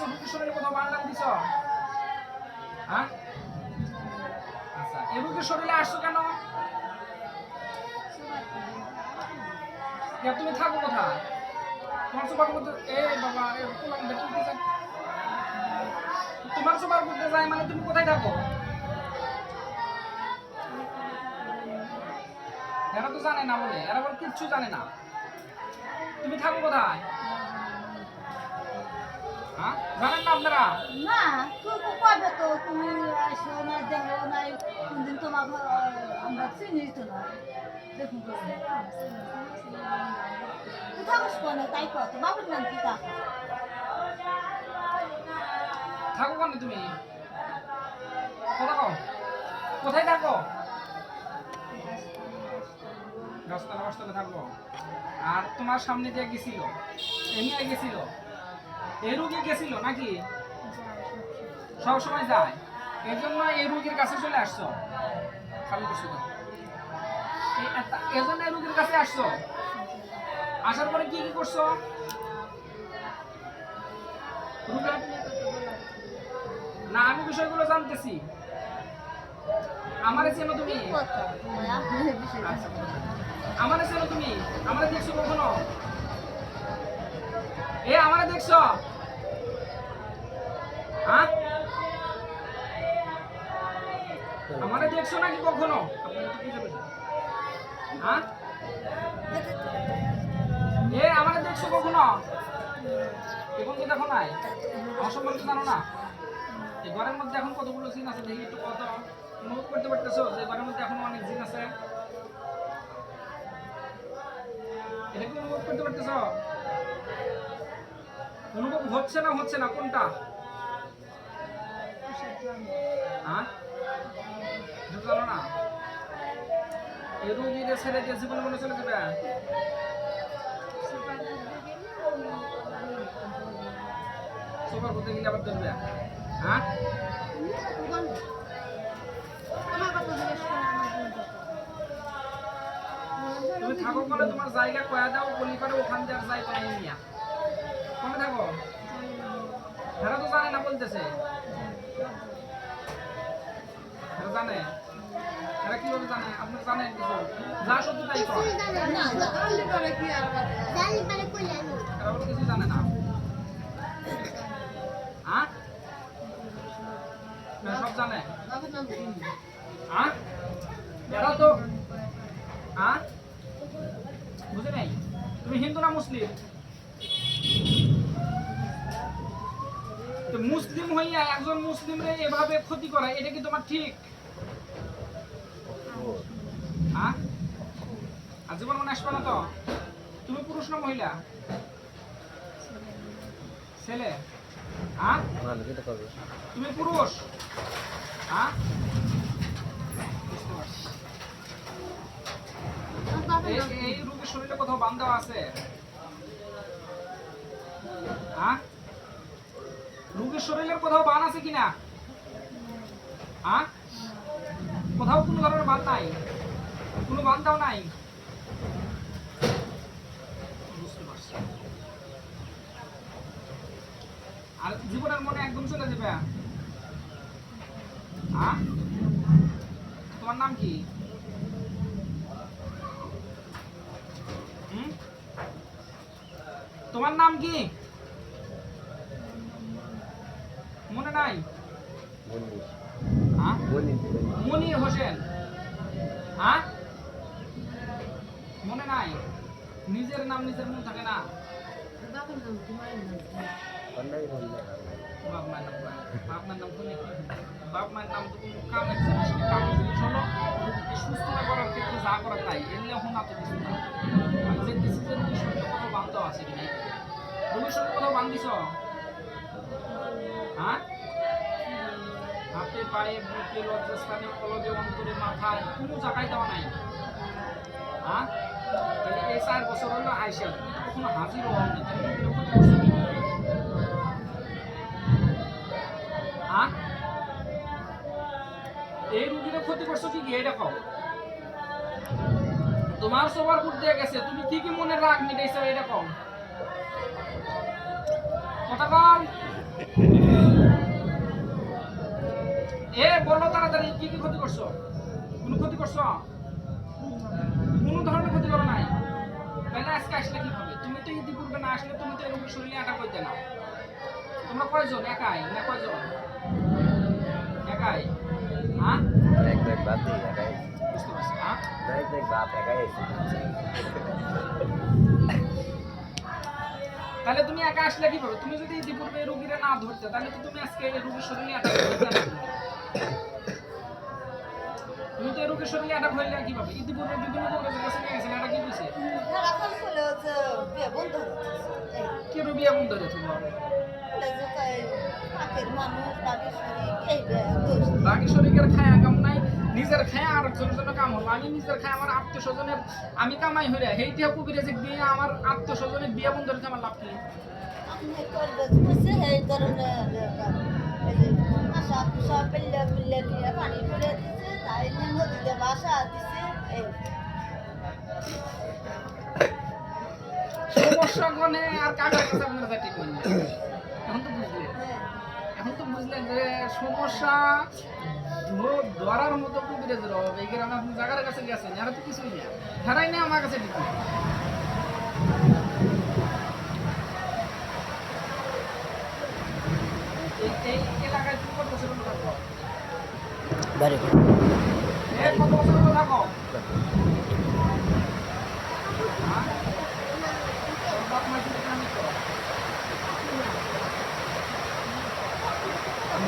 আসছো রুগীর শরীরে কোথাও বান টান দিছো? হ্যাঁ আচ্ছা এই রুগীর শরীরে আসছো কেন? তুমি থাকো কোথায়? তোমার সোফার মধ্যে বাবা তোমার সোফার মধ্যে যাই মানে তুমি কোথায় থাকো? এরা তো জানে না বলে, এরা বলে কিচ্ছু জানে না। তুমি থাকো কোথায়? হ্যাঁ জানেন না আপনারা? না তুমি কবে তো তুমি আসো না দেখো না কোনদিন তোমাকে আমরা চিনি তো না দেখুন তুই থাকস কোনে তাই কত বাবুর নাম কি তা থাকো কেন তুমি? কোথায় থাকো? গাছতলা বাসতলা থাকবো। আর তোমার সামনে যে গেছিল এমনি গেছিল এই রুগী গেছিল নাকি? সব সময় যায়, এর জন্য এই রুগীর কাছে চলে আসছো। চালু করছো এই জন্য এই রুগীর কাছে আসছো। আসার পরে কি কি করছো? না আমি বিষয়গুলো জানতেছি। আমারে চেনো তুমি? আমারে চেনো তুমি? আমারে দেখছো কখনো? আমারে দেখছো? হ্যাঁ আমারে দেখছো নাকি কখনো? হ্যাঁ আমারে দেখছো কখনো? এখন তো দেখো নাই, আমার সম্পর্কে জানো না। এই ঘরের মধ্যে এখন কতগুলো জিন আছে দেখি একটু কত অনুভব করতে পারতেছো যে ঘরের মধ্যে এখন অনেক জিন আছে? এটা কি অনুভব করতে পারতেছো? অনুভব হচ্ছে না কোনটা? হ্যাঁ জানো না? এই রোগীদের ছেড়ে দিয়ে জীবনে মনে চলে যাবে। সোফার করতে গেলে আবার ধরবে। হ্যাঁ তুমি থাকো বলে তোমার জায়গা কয়া দাও বলি করে ওখান দিয়ে যাই করে নিয়া কোনে থাকো? এরা তো জানে না বলতেছে। এরা জানে? এরা কিভাবে জানে? আপনার জানেন কিছু? যা সত্যি তাই কর। এরা বলে কিছু জানে না। হ্যাঁ সব জানে। হ্যাঁ এরা তো হ্যাঁ বুঝে নাই? তুমি হিন্দু না মুসলিম? মুসলিম হইয়া একজন মুসলিমরে এভাবে ক্ষতি করা এটা কি তোমার ঠিক? হ্যাঁ আর জীবন মনে আসবে না তো? তুমি পুরুষ না মহিলা? ছেলে? হ্যাঁ তুমি পুরুষ? হ্যাঁ এই রোগীর শরীরে কোথাও বান দেওয়া আছে? হ্যাঁ রোগীর শরীরের কোথাও বান আছে কিনা? হ্যাঁ কোথাও কোনো ধরনের বান নাই? কোনো বান দাও নাই? বুঝতে পারছি। আর জীবনের মনে একদম চলে যাবে। হ্যাঁ তোমার নাম কি? তোমার নাম কি? মনে নাই? মনির হোসেন। হ্যাঁ মনে নাই? নিজের নাম নিজের মনে থাকে না। বাপ মায়ের নাম তো কোনো কামের জিনিস না। কামের জিনিস হলো সুস্থতা করার ক্ষেত্রে যা করা তাই, এমনি এখন না তো কিছু না। আমি দেখতেছি যে রোগীর সঙ্গে কোথাও বান্ধ আছে কিনা। রোগীর সঙ্গে কোথাও বান্ধিস? হ্যাঁ হাতে পায়ে বুকে লজ্জাস্থানে কলবে অন্তরে মাথায় কোনো জায়গায় দেওয়া নাই। হ্যাঁ তাহলে এই 4 বছর হলো আইসা তুমি তো কখনো হাজির হও না। হ্যাঁ এই রুগীর ক্ষতি করছো কি কি এটা কও? তোমার সবার উপর দিয়ে গেছে, তুমি কি কি মনে রাগ মিটাইছো এটা কও? কথা কও। এ বলো তাড়াতাড়ি, কি কি ক্ষতি করছো? কোনো ক্ষতি করছো? কোনো ধরনের ক্ষতি করো নাই। তাহলে আজকে আসলে কি হবে? তুমি তো ইতিপূর্বে না আসলে তুমি তো এরকম শরীরে আটা করতে না। তোমরা কয়জন? একাই না কয়জন? একাই? হ্যাঁ, দেখ বাদ দিই একাই বুঝতে পারছি। হ্যাঁ, দেখ বাপ একাই আছে তাহলে তুমি একা আসলে কি হবে? তুমি যদি ইতিপূর্বে এই রোগীরা না ধরতে, তাহলে তো তুমি আজকে এই রোগীর শরীরে আটা করতে না। তুমি তো এই রোগীর শরীরে আটা হইলে কি পাবে? ইতিপূর্বে বিভিন্ন রোগের কাছে নিয়ে গেছেন, এটা কি বুঝছে? এখন বলে হচ্ছে বিয়ে বন্ধ হচ্ছে কি রোগী এমন ধরে তোমার? পাখির মানুষ বাকি শরীর এই দোষ বাকি শরীরের খায়া কাম নাই, নিজের খায়া আর একজনের জন্য কাম হলো। আমি নিজের খায় আমার আত্মীয় স্বজনের আমি কামাই হইরা হেইটা কবিরাজে দিয়ে আমার আত্মীয় স্বজনের বিয়ে বন্ধ হইতে আমার লাভ কি? আপনি করবে বুঝছে এই ধরনের এই যে আশা সব পেলে পেলে দিয়ে পানি করে দিচ্ছে তাই নদীতে বাসা দিচ্ছে এই সমস্যা গনে আর কাকার কাছে আপনার কাছে ঠিক হইল। এখন তো বুঝলে, এখন তো বুঝলেন যে সমস্যা ধরার মতো কবিরাজের অভাব। এই গ্রামে আপনি জায়গার কাছে গেছেন, এরা তো কিছুই না, ধারাই নেই আমার কাছে ঠিক নেই। এই এলাকায় তুমি কত বছর হলো থাকো? বাড়ি কত বছর হলো থাকো? হ্যাঁ? তোর বাপ মা কি এখানে তো?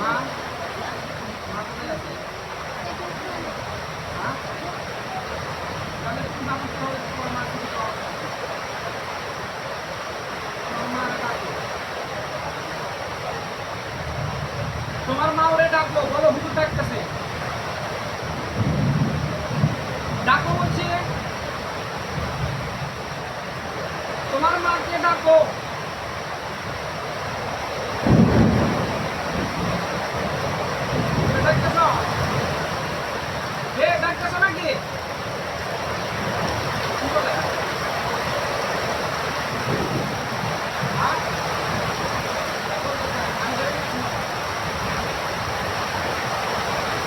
মা? মা কোথায় আছে? হ্যাঁ? তাহলে তুমি ব্যবস্থা হবে তোমার মা কি করো? তোমার মা ডাকো। তোমার মা ওরে ডাকলো, বলো হুজুর ডাকতেছে। ডাকো বলছি, তোমার মাকে ডাকো। ডাকতেছ? কে ডাকতেছ নাকি? কি বলে? হ্যাঁ?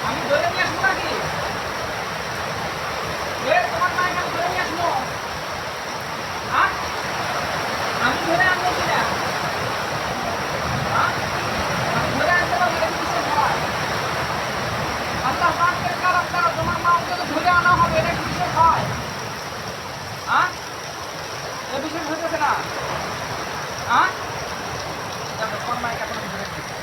আমি ধরে নিয়ে আসবো নাকি? তোমার মায়ের আমি ধরে নিয়ে আসবো? হ্যাঁ? আমি ধরে আনবো কিনা? হ্যাঁ? আমি ধরে আনতে পারবো, এটা কি বিশ্বাস হয়? আল্লাহ পাকের কালাম দ্বারা তোমার মাকে তো ধরে আনা হবে, এটা কি বিশ্বাস হয়? হ্যাঁ? এ বিশ্বাস হইতেছে না? হ্যাঁ? দেখো, তোমার মাকে এখন আমি ধরে নিয়েছি।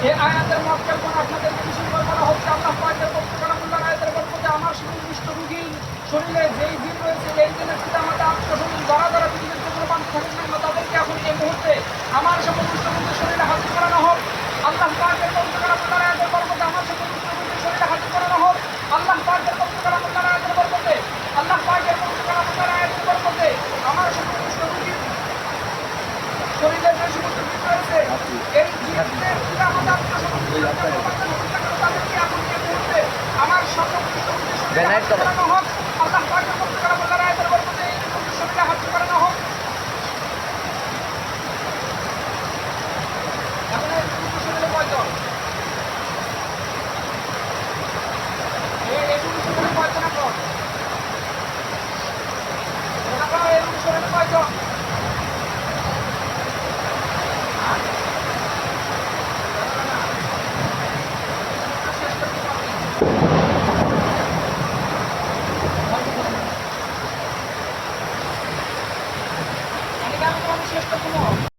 এই আয়াতের মক্কেল কোন আপনাদের বিষয় করা হচ্ছে আল্লাহ পাকের পক্ষ থেকে আল্লাহর আয়াতের বরকতে আমার সুনির্দিষ্ট রোগী শরীরে যেই জিন রয়েছে এই জিনের পিতা মাতা আত্মীয়-স্বজন যারা যারা পৃথিবীর কোনো মানুষ থাকুক না কেন তাদেরকে এখন এই মুহূর্তে আমার সমস্ত রোগীর শরীরে হাজির করানো হোক। আল্লাহ পাকের পক্ষ থেকে আল্লাহর আয়াতের বরকতে আমার সমস্ত রোগীর শরীরে হাজির করানো হোক। আল্লাহ পাকের পক্ষ থেকে আল্লাহর আয়াতের বরকতে, আল্লাহ পাকের পক্ষ থেকে আল্লাহর আয়াতের বরকতে আমার সমস্ত রোগীর শরীরে যে সমস্ত জিন রয়েছে এই জিনের পিতা মাতা আত্মীয়-স্বজন তাদেরকে এখন এই মুহূর্তে আমার সমস্ত রোগীর শরীরে হাজির করানো হোক। আল্লাহ পাকের পক্ষ থেকে আল্লাহর আয়াতের বরকতে এই রোগীর শরীরে হাজির করানো হোক।